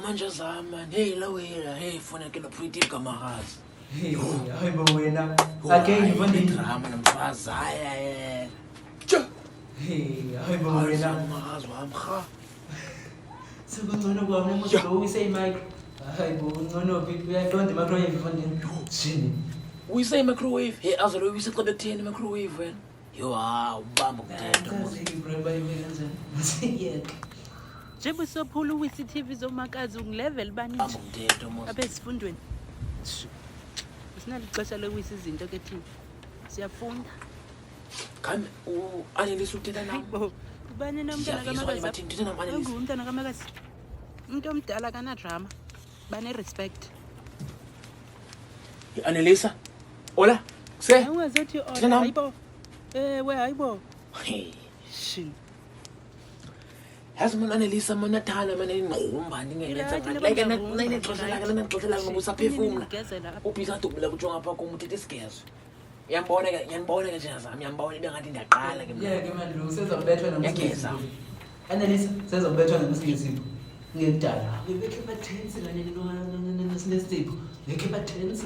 manje zama hey la wena hey funa ke lo pretty kamakazi Hayibo wena. Again mfondini. Drama namfazi haya Hayibo wena. Makazi wami kha. Sekungcono kwami manje uyise imic. Hayibo ngcono phi uyaqonda microwave mfondini. Shini. Uyise microwave hey azolo uyise qobe kutheni microwave wena. Yo ubamba umthetho. Kazi bro bayiwe kanjani. Yeke. Njengoba sophula uWCTV zomakazi ungilevel bani Ubamba nje umthetho mos. apha esifundweni. Sinalo ixesha lokwisa izinto ke thina. Siyafunda. Kami Anneliese uthetha nawe. Hayibo. Ubani nomntana kamakazi? Bathini uthetha nawe Anneliese? Ungumntana kamakazi. Umuntu omdala kana drama. Bane respect. Anneliese. Ola. Se. Ungazothi Thina. hayibo. We hayibo. Hey. Shin. Yazi mina Anneliese mina thana mina ingqumba ndingenetsa ngathi like nayinexesha lakhe nexesha lakhe ngoba usaphefumula ubhiza dubula kutsho ngapha kum uthethe isigezo yanibona ke njena zami yanibona ibengathi ndiyaqala ke mina Yeke manje lo sezobethwa Ngiyageza. namusizipho. Anneliese sezobethwa namusizipho. Ngedala. Ngibekhe bathensi kanye nesipho. Ngekhe bathensi.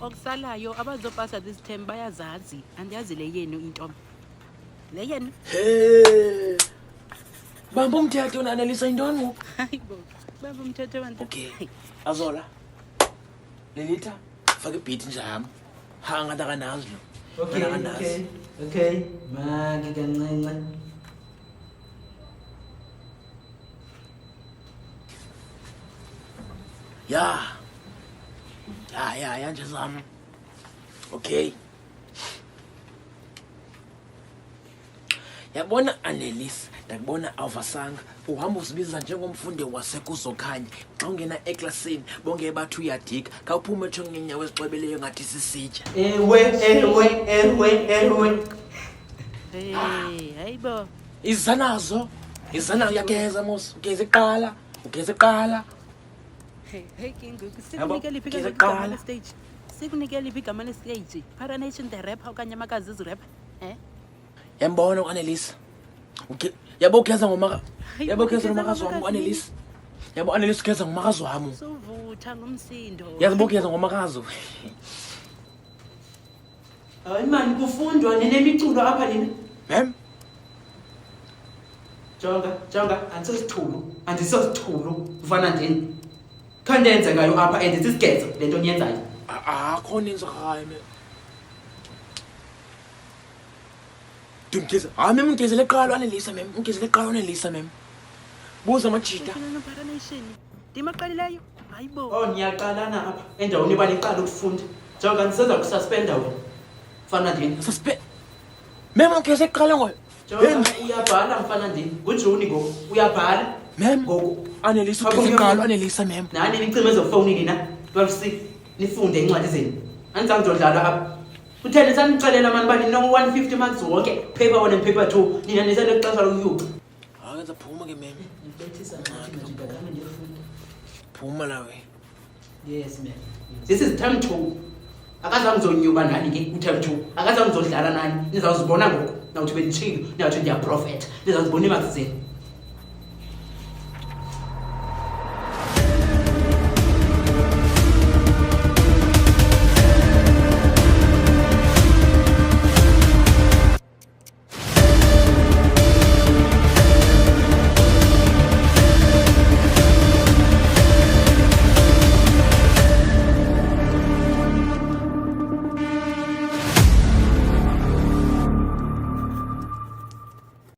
Okusalayo abazopasa this term bayazazi. Andiyazi le yenu into. Le yenu. Hey. Bamba umthetho wena Anneliese intoni ngoku? Hayibo. Baba umthetho wantu. Okay. Azola. Lelita faka ibeat njami. Ha ngathi akanazi lo. Okay. Maki kancane. Ya nje zami. Okay. Yabona Anneliese, ndakubona awuvasanga. Uhamba usibiza njengomfundi wasekuzokhanya. Xa ungena eklasini, bonke bathu uyadika. Kawuphume tsho ngenyawo ezixwebeleyo ngathi sisitya. Ewe. Hey, hayibo. Izanazo uyageza mos. Ugeza iqala. Hey Kingu, Yabo, sikunikele liphi ngeze igama kuqala. lestage? Sikunikele liphi igama lestage? Paranation the rapper okanye amakazi izirap? Yambona uAnneliese. Yabo ugeza ngomaka. Yabo ugeza ngomakazi wami uAnneliese. Yabo Anneliese ugeza ngomakazi wami. Sovutha ngomsindo. Yazi ugeza ngomakazi. Hayi mani kufundwa ninemiculo apha nina. Mem, Jonga, andisosithulu ufana ndini. Khandenze ngayo apha and sisigezo lento niyenzayo. akho ninzi hayi me. Dumgeza. Mem ungezele iqala uAnneliese mem. Ungezele iqala uAnneliese mem. Buza amajita. Ufuna paranation. Dimaqalileyo. Hayibo. Oh niyaqalana apha endaweni baniqala ukufunda. Jonga niseza kususpenda wena. Ufana ndini. Suspe. Mem ungezele iqala ngoyo. Jonga uyabhala mfana ndini. Ngujuni ngoku uyabhala. Mem. Ngoku Anneliese ugezele iqala uAnneliese mem. nani nicime ezofoni nina 12C nifunde incwadi zenu anizangizodlala apha kutheni sanicelela mani bani no 150 marks wonke paper 1 and paper 2 nina nisele ixesha lokuyuqa Akenza phuma ke mem. ngibethisa ngathi ngijikana ngiyafunda Phuma lawe. yes man this is term 2 akazangizonyuka nani ke term 2 akazangizodlala nani nizawuzibona ngoku nawuthi benichilo nawuthi ndiya prophet nizawuzibona imarks zenu